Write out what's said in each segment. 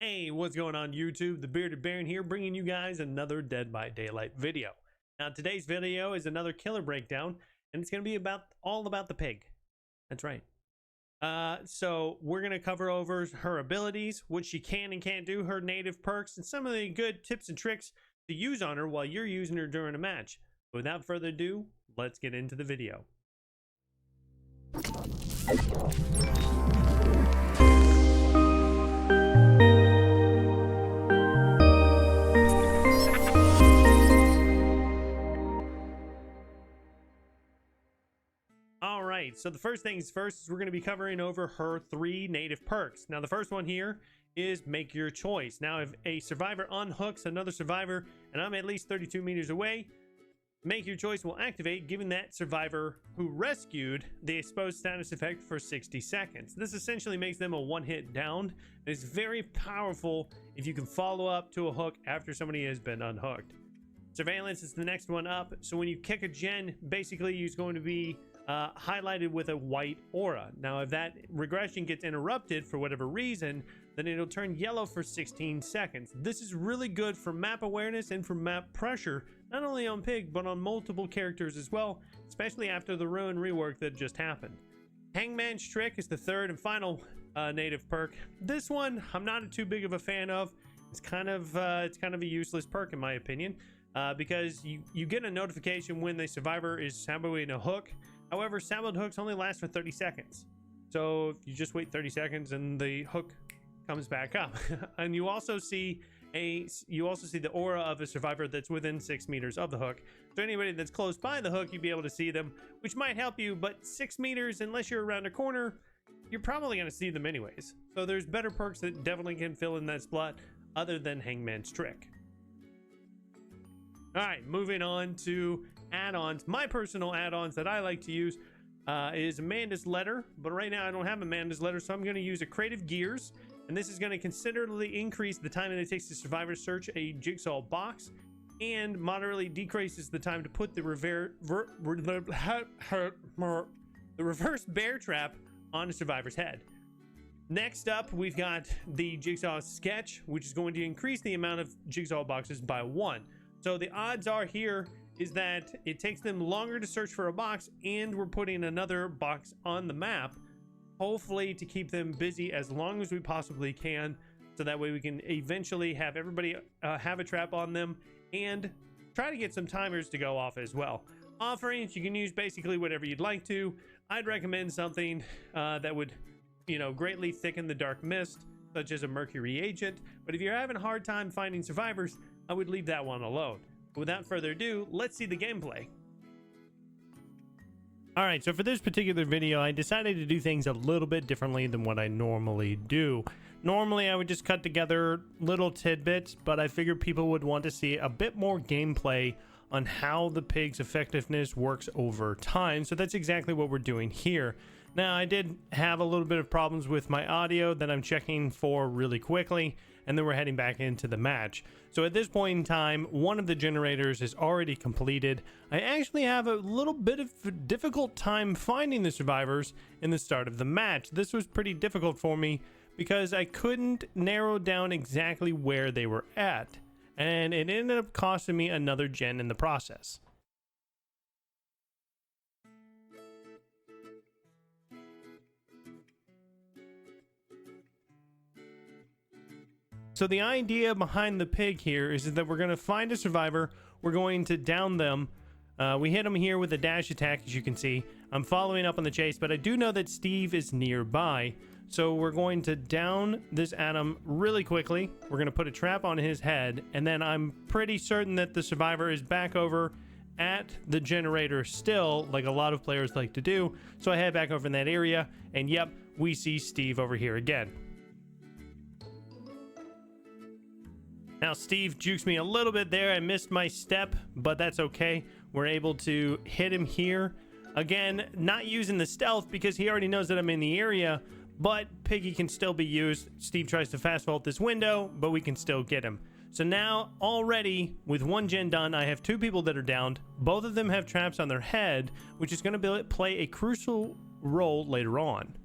Hey, what's going on YouTube? The Bearded Baron here, bringing you guys another Dead by Daylight video. Now, today's video is another killer breakdown, and it's going to be all about the pig. That's right. So we're going to cover over her abilities, what she can and can't do, her native perks, and some of the good tips and tricks to use on her while you're using her during a match. Without further ado, let's get into the video. Alright, so the first things first is we're going to be covering over her 3 native perks. Now the first one here is make your choice. Now if a survivor unhooks another survivor and I'm at least 32 meters away, make your choice will activate, giving that survivor who rescued the exposed status effect for 60 seconds. This essentially makes them a one-hit down, and it's very powerful if you can follow up to a hook after somebody has been unhooked. Surveillance is the next one up, so when you kick a gen, basically it's going to be highlighted with a white aura. Now if that regression gets interrupted for whatever reason, then it'll turn yellow for 16 seconds. This is really good for map awareness and for map pressure, not only on Pig but on multiple characters as well, especially after the ruin rework that just happened. Hangman's trick is the third and final native perk. This one I'm not too big of a fan of. It's kind of a useless perk in my opinion, because you get a notification when the survivor is saboing a hook. However, saboed hooks only last for 30 seconds. So you just wait 30 seconds and the hook comes back up. And you also see the aura of a survivor that's within 6 meters of the hook. So anybody that's close by the hook, you'd be able to see them, which might help you, but 6 meters, unless you're around a corner, you're probably going to see them anyways. So there's better perks that definitely can fill in that spot other than Hangman's trick. All right, moving on to add-ons. My personal add-ons that I like to use is Amanda's Letter, but right now I don't have Amanda's Letter, so I'm going to use a Creative Gears, and this is going to considerably increase the time that it takes the survivor to search a jigsaw box and moderately decreases the time to put the reverse bear trap on a survivor's head. Next up, we've got the Jigsaw Sketch, which is going to increase the amount of jigsaw boxes by 1. So the odds are here is that it takes them longer to search for a box, and we're putting another box on the map, hopefully to keep them busy as long as we possibly can, so that way we can eventually have everybody have a trap on them and try to get some timers to go off as well. Offerings, you can use basically whatever you'd like to. I'd recommend something that would, greatly thicken the dark mist, such as a mercury agent, but if you're having a hard time finding survivors, I would leave that one alone. Without further ado, let's see the gameplay. Alright, so for this particular video, I decided to do things a little bit differently than what I normally do. Normally, I would just cut together little tidbits, but I figured people would want to see a bit more gameplay on how the pig's effectiveness works over time, so that's exactly what we're doing here. Now, I did have a little bit of problems with my audio that I'm checking for really quickly, and then we're heading back into the match. So at this point in time, one of the generators is already completed. I actually have a little bit of a difficult time finding the survivors in the start of the match. This was pretty difficult for me because I couldn't narrow down exactly where they were at, and it ended up costing me another gen in the process. So the idea behind the pig here is that we're going to find a survivor, we're going to down them. We hit them here with a dash attack, as you can see. I'm following up on the chase, but I do know that Steve is nearby. So we're going to down this Adam really quickly. We're going to put a trap on his head, and then I'm pretty certain that the survivor is back over at the generator still, like a lot of players like to do. So I head back over in that area, and yep, we see Steve over here again. Now, Steve jukes me a little bit there. I missed my step, but that's okay. We're able to hit him here. Again, not using the stealth because he already knows that I'm in the area, but Piggy can still be used. Steve tries to fast vault this window, but we can still get him. So now, already, with one gen done, I have 2 people that are downed. Both of them have traps on their head, which is going to play a crucial role later on.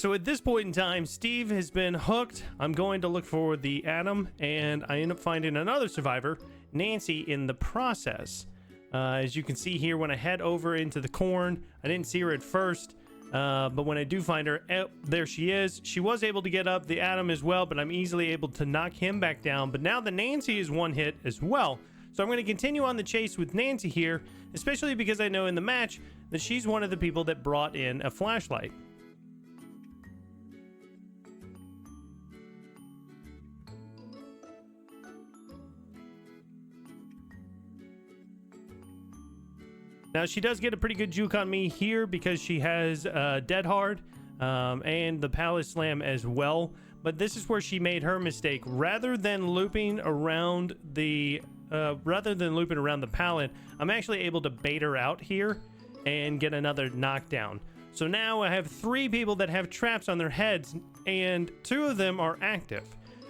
So at this point in time, Steve has been hooked. I'm going to look for the Adam, and I end up finding another survivor, Nancy, in the process. As you can see here, when I head over into the corn, I didn't see her at first, but when I do find her, there she is. She was able to get up the Adam as well, but I'm easily able to knock him back down. But now the Nancy is one hit as well. So I'm going to continue on the chase with Nancy here, especially because I know in the match that she's one of the people that brought in a flashlight. Now, she does get a pretty good juke on me here because she has Dead Hard and the Palace Slam as well. But this is where she made her mistake. Rather than looping around the pallet, I'm actually able to bait her out here and get another knockdown. So now I have 3 people that have traps on their heads, and 2 of them are active,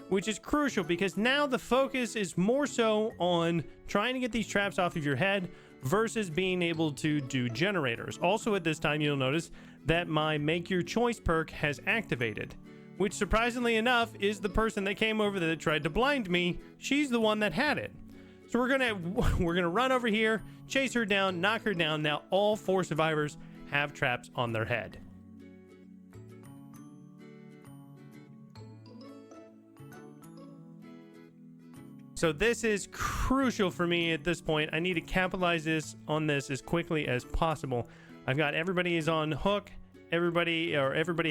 which is crucial because now the focus is more so on trying to get these traps off of your head versus being able to do generators. Also at this time, you'll notice that my Make Your Choice perk has activated, which surprisingly enough is the person that came over that tried to blind me. She's the one that had it. So we're gonna run over here, chase her down, knock her down. Now all 4 survivors have traps on their head. So this is crucial for me at this point. I need to capitalize on this as quickly as possible. I've got everybody is on hook. Everybody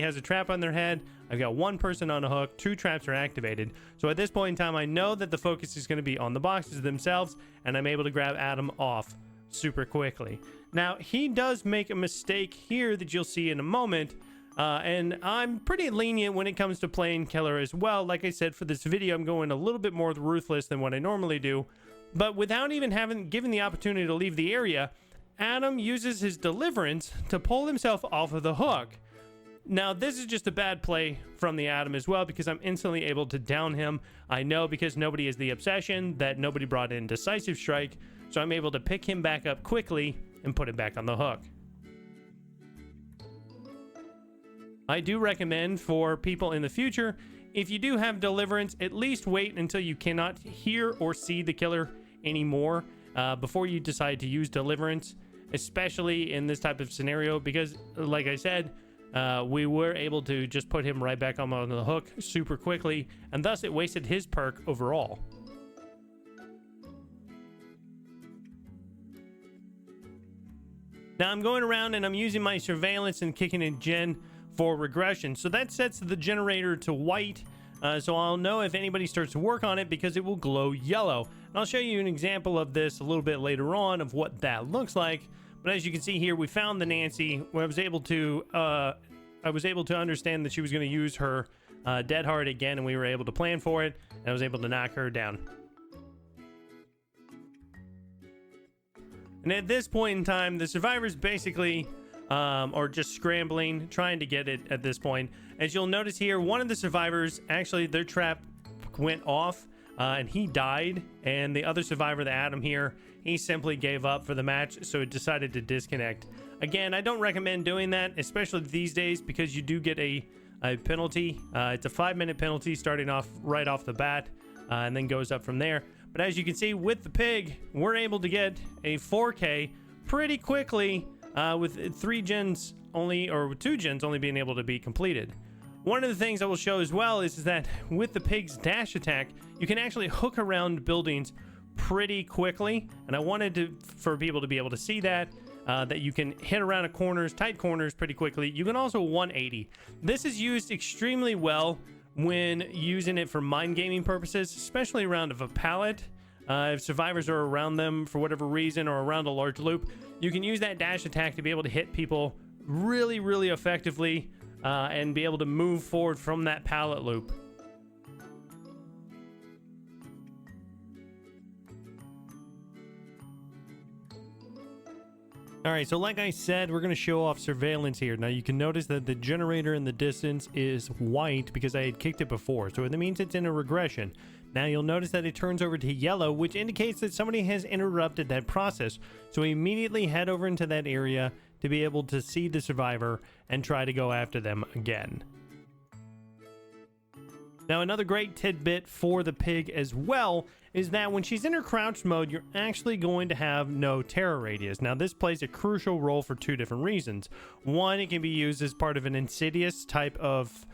has a trap on their head. I've got 1 person on a hook. 2 traps are activated. So at this point in time, I know that the focus is going to be on the boxes themselves, and I'm able to grab Adam off super quickly. Now, he does make a mistake here that you'll see in a moment. And I'm pretty lenient when it comes to playing killer as well. Like I said, for this video, I'm going a little bit more ruthless than what I normally do. But without even having given the opportunity to leave the area, Adam uses his deliverance to pull himself off of the hook. Now, this is just a bad play from the Adam as well because I'm instantly able to down him. I know because nobody has the obsession that nobody brought in decisive strike. So I'm able to pick him back up quickly and put him back on the hook. I do recommend for people in the future, if you do have deliverance, at least wait until you cannot hear or see the killer anymore before you decide to use deliverance, especially in this type of scenario, because like I said, we were able to just put him right back on the hook super quickly, and thus it wasted his perk overall. Now I'm going around and I'm using my surveillance and kicking in gen for regression. So that sets the generator to white. So I'll know if anybody starts to work on it because it will glow yellow. And I'll show you an example of this a little bit later on of what that looks like. But as you can see here, we found the Nancy where I was able to understand that she was going to use her Dead Hard again, and we were able to plan for it, and I was able to knock her down. And at this point in time, the survivors basically are just scrambling, trying to get it at this point. As you'll notice here, one of the survivors, actually their trap went off and he died. And the other survivor, the Adam here, he simply gave up for the match, so it decided to disconnect. Again, I don't recommend doing that, especially these days, because you do get a penalty. It's a 5-minute penalty starting off right off the bat and then goes up from there. But as you can see with the pig, we're able to get a 4K pretty quickly with 3 gens only, or 2 gens only being able to be completed. One of the things I will show as well is that with the pig's dash attack, you can actually hook around buildings pretty quickly. And I wanted for people to be able to see that you can hit around tight corners pretty quickly. You can also 180. This is used extremely well when using it for mind gaming purposes, especially around a pallet. If survivors are around them for whatever reason or around a large loop, you can use that dash attack to be able to hit people really, really effectively and be able to move forward from that pallet loop. All right, so like I said, we're going to show off surveillance here. Now you can notice that the generator in the distance is white because I had kicked it before. So that means it's in a regression. Now you'll notice that it turns over to yellow, which indicates that somebody has interrupted that process. So we immediately head over into that area, to be able to see the survivor and try to go after them again. Now, another great tidbit for the pig as well is that when she's in her crouch mode, you're actually going to have no terror radius. Now, this plays a crucial role for two different reasons. One, it can be used as part of an insidious type of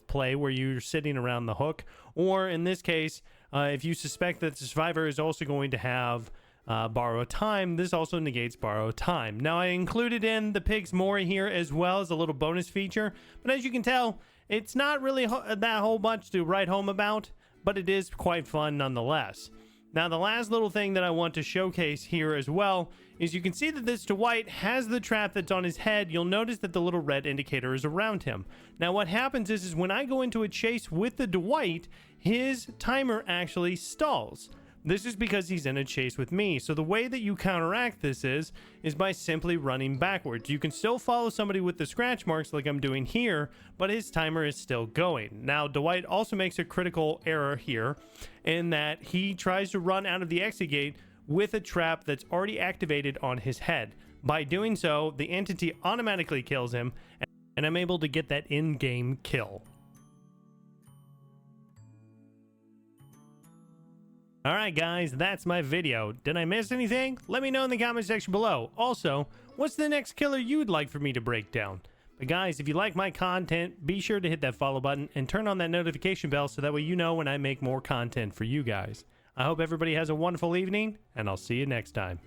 play where you're sitting around the hook, or in this case, if you suspect that the survivor is also going to have borrow time, this also negates borrow time. Now, I included in the pig's mori here as well as a little bonus feature, but as you can tell, it's not really that whole much to write home about, but it is quite fun nonetheless. Now, the last little thing that I want to showcase here as well is you can see that this Dwight has the trap that's on his head. You'll notice that the little red indicator is around him. Now, what happens is when I go into a chase with the Dwight, his timer actually stalls. This is because he's in a chase with me. So the way that you counteract this is by simply running backwards. You can still follow somebody with the scratch marks like I'm doing here, but his timer is still going. Now, Dwight also makes a critical error here in that he tries to run out of the exit gate with a trap that's already activated on his head. By doing so, the entity automatically kills him, and I'm able to get that in-game kill. Alright guys, that's my video. Did I miss anything? Let me know in the comment section below. Also, what's the next killer you'd like for me to break down? But guys, if you like my content, be sure to hit that follow button and turn on that notification bell so that way you know when I make more content for you guys. I hope everybody has a wonderful evening, and I'll see you next time.